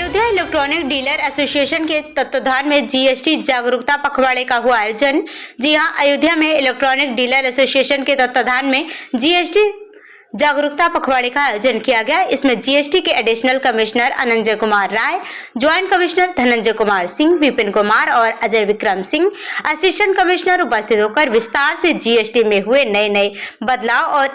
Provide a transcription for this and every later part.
Ayodhya electronic dealer association के तत्वाधान में जीएसटी जागरूकता पखवाड़े का हुआ आयोजन। जी हां, अयोध्या में इलेक्ट्रॉनिक डीलर एसोसिएशन के तत्वाधान में जीएसटी जागरूकता पखवाड़े का आयोजन किया गया। इसमें जीएसटी के additional commissioner Ananjay Kumar Rai, joint commissioner Dhananjay Kumar Singh, Vipin Kumar और अजय विक्रम सिंह असिस्टेंट कमिश्नर उपस्थित होकर विस्तार से जीएसटी में हुए नए बदलाव और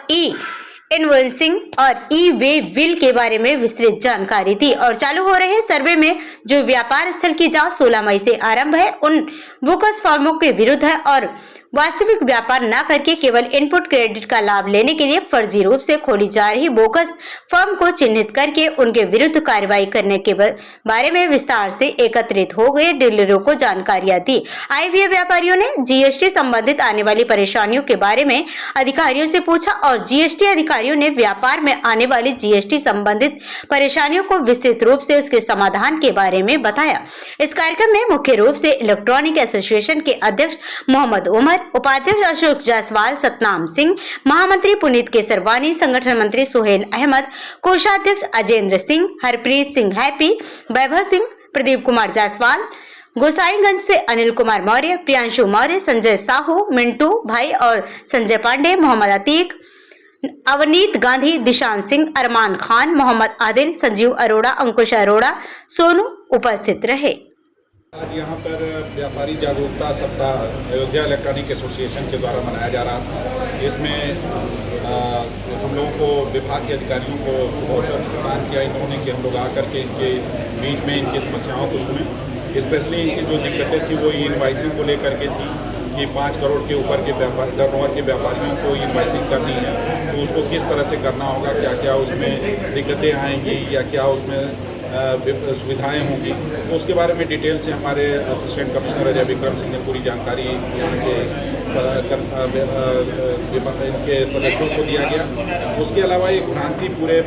इनवॉइसिंग और ई वे बिल के बारे में विस्तृत जानकारी दी। और चालू हो रहे सर्वे में जो व्यापार स्थल की जांच 16 मई से आरंभ है, उन बोगस फर्मों के विरुद्ध है और वास्तविक व्यापार न करके केवल इनपुट क्रेडिट का लाभ लेने के लिए फर्जी रूप से खोली जा रही बोगस फर्म को चिन्हित करके उनके विरुद्ध कार्रवाई करने के बारे में विस्तार से एकत्रित हो गए डीलरों को जानकारियां दी। आए हुए व्यापारियों ने जीएसटी संबंधित आने वाली परेशानियों के बारे में अधिकारियों से पूछा और जीएसटी अधिकारियों ने व्यापार में आने वाली जीएसटी संबंधित परेशानियों को विस्तृत रूप से उसके समाधान के बारे में बताया। इस कार्यक्रम में मुख्य रूप से इलेक्ट्रॉनिक एसोसिएशन के अध्यक्ष मोहम्मद उमर, उपाध्यक्ष अशोक जायसवाल, सतनाम सिंह, महामंत्री पुनीत केसरवानी, संगठन मंत्री सुहेल अहमद, कोषाध्यक्ष अजेंद्र सिंह, हरप्रीत सिंह हैप्पी, वैभव सिंह, प्रदीप कुमार जायसवाल, गोसाईगंज से अनिल कुमार मौर्य, प्रियांशु मौर्य, संजय साहू, मिंटू भाई और संजय पांडे, मोहम्मद अतीक, अवनीत गांधी, दिशान सिंह, अरमान खान, मोहम्मद आदिल, संजीव अरोड़ा, अंकुश अरोड़ा, सोनू उपस्थित रहे। आज यहाँ पर व्यापारी जागरूकता सप्ताह अयोध्या इलेक्ट्रॉनिक एसोसिएशन के द्वारा मनाया जा रहा था। इसमें हम लोगों को विभाग के अधिकारियों को सुबह प्रदान किया इन्होंने कि हम लोग आकर के इनके बीच में इनकी समस्याओं को सुने। स्पेशली इनकी जो दिक्कतें थी वो इनवाइसिंग को लेकर के थी कि 5 करोड़ के ऊपर के टर्नओवर के व्यापारियों को इनवाइसिंग करनी है, तो उसको किस तरह से करना होगा, क्या क्या उसमें दिक्कतें आएंगी या क्या उसमें सुविधाएं होंगी, तो उसके बारे में डिटेल से हमारे असिस्टेंट कमिश्नर अजय विक्रम सिंह ने पूरी जानकारी यहाँ के इनके सदस्यों को दिया गया। उसके अलावा एक भ्रांति पूरे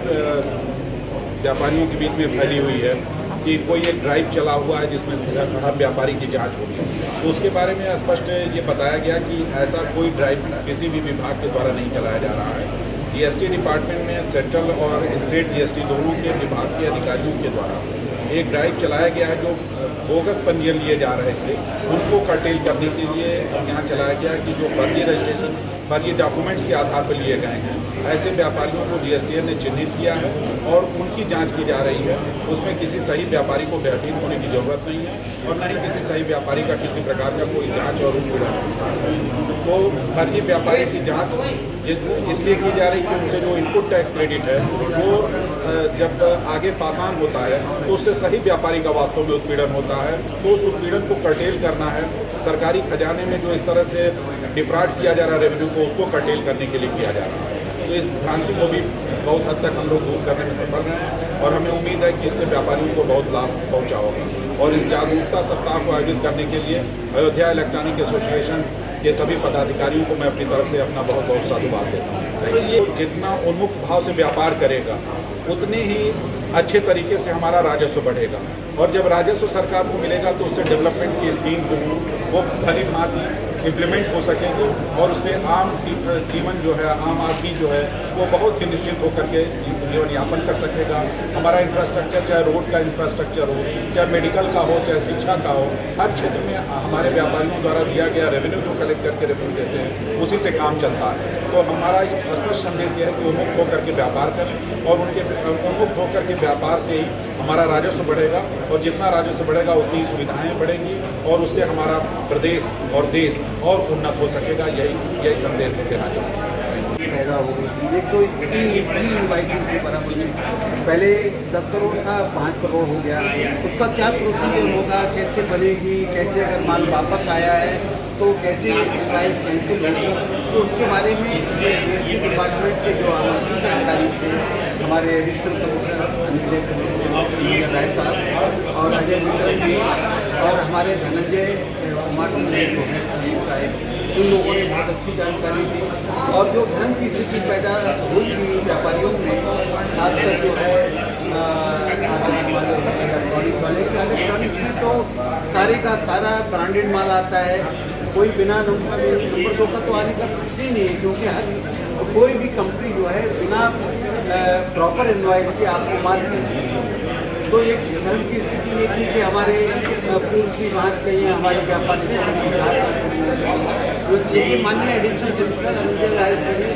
व्यापारियों के बीच में फैली हुई है कि कोई एक ड्राइव चला हुआ है जिसमें हर व्यापारी की जांच होगी, तो उसके बारे में स्पष्ट ये बताया गया कि ऐसा कोई ड्राइव किसी भी विभाग के द्वारा नहीं चलाया जा रहा है। जीएसटी डिपार्टमेंट में सेंट्रल और स्टेट जीएसटी दोनों के विभाग के अधिकारियों के द्वारा एक ड्राइव चलाया गया है जो बोगस पंजीयन लिए जा रहे थे उनको कर्टेल करने के लिए यहाँ चलाया गया कि जो फर्जी रजिस्ट्रेशन फर्जी डॉक्यूमेंट्स के आधार पर लिए गए हैं ऐसे व्यापारियों को जीएसटी ने चिन्हित किया है और उनकी जांच की जा रही है। उसमें किसी सही व्यापारी को भयभीत होने की जरूरत नहीं है और न ही किसी सही व्यापारी का किसी प्रकार का कोई जांच और उत्पीड़न। तो फर्जी व्यापारी की जांच इसलिए की जा रही है कि उनसे जो इनपुट टैक्स क्रेडिट है वो जब आगे पासान होता है तो उससे सही व्यापारी का वास्तव में उत्पीड़न होता है, तो उस उत्पीड़न को कर्टेल करना है। सरकारी खजाने में जो इस तरह से डिफ्रॉड किया जा रहा है रेवेन्यू को, उसको कर्टेल करने के लिए किया जा रहा है। तो इस भ्रांति को भी बहुत हद तक हम लोग दूर करने में सफल रहे हैं और हमें उम्मीद है कि इससे व्यापारियों को बहुत लाभ पहुंचा होगा। और इस जागरूकता सप्ताह को आयोजित करने के लिए अयोध्या इलेक्ट्रॉनिक एसोसिएशन के सभी पदाधिकारियों को मैं अपनी तरफ से अपना बहुत बहुत साधुवाद देता हूँ। तो ये जितना उन्मुक्त भाव से व्यापार करेगा उतने ही अच्छे तरीके से हमारा राजस्व बढ़ेगा और जब राजस्व सरकार को मिलेगा तो उससे डेवलपमेंट की स्कीम जो वो भली भांति इम्प्लीमेंट हो सकेंगे और उससे आम जीवन जो है आम आदमी जो है वो बहुत ही निश्चित होकर के जीवन यापन कर सकेगा। हमारा इंफ्रास्ट्रक्चर चाहे रोड का इंफ्रास्ट्रक्चर हो, चाहे मेडिकल का हो, चाहे शिक्षा का हो, हर क्षेत्र में हमारे व्यापारियों द्वारा दिया गया रेवेन्यू जो कलेक्ट करके रेवेन्यू देते हैं उसी से काम चलता है। तो हमारा स्पष्ट संदेश यह है कि उन्मुक्त होकर के व्यापार करें और उनके उन्मुक्त होकर के व्यापार से ही हमारा राजस्व बढ़ेगा और जितना राजस्व बढ़ेगा उतनी सुविधाएं बढ़ेंगी और उससे हमारा प्रदेश और देश और उन्नत हो सकेगा। यही संदेश देना चाहूँगा। पैदा हो गई थी एक तो पहले 10 करोड़ था 5 करोड़ हो गया, उसका क्या प्रोसीजर होगा, कैसे बनेगी, कैसे अगर माल वापस आया है तो कैसे प्राइस कैंसिल होगी, तो उसके बारे में जीएसटी डिपार्टमेंट के जो मंत्री अधिकारी थे हमारे एडिशनल कमिश्नर अनिल राय साहब और अजय विक्रम जी और हमारे धनंजय कुमार जो है उन लोगों ने बहुत अच्छी जानकारी दी और जो भ्रम की स्थिति पैदा हुई थी व्यापारियों में, खासकर जो है इलेक्ट्रॉनिक में तो सारे का सारा ब्रांडेड माल आता है, कोई बिना नंबर 2 का तो आने का कुछ ही नहीं है क्योंकि कोई भी कंपनी जो है बिना प्रॉपर इनवॉइस के आपको माल नहीं देगी। तो एक धर्म की स्थिति ये थी कि हमारे पूर्व की बात कही है, हमारे व्यापारी लेकिन माननीय एडिशनल सेक्रेटरी अनुजय राय जी ने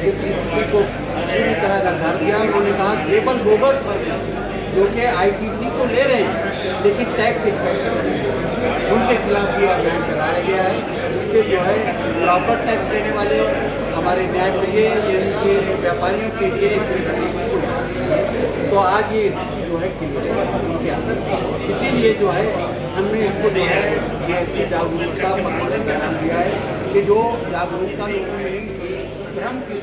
इस स्थिति को पूरी तरह निर्धार दिया। उन्होंने कहा केवल बोगस फसल जो कि ITC तो ले रहे हैं लेकिन टैक्स इफेक्ट कर रहे हैं, उनके खिलाफ ये अभियान चलाया गया है। इससे जो है प्रॉपर टैक्स देने वाले हमारे न्यायप्रिय यानी कि व्यापारियों के लिए तो आज ये स्थिति जो है क्लियर है उनके आगे। इसीलिए जो है हमने इसको जो है GST जागरूकता पखवाड़े का नाम दिया है कि जो जागरूकता लोगों में नहीं थी, भ्रम की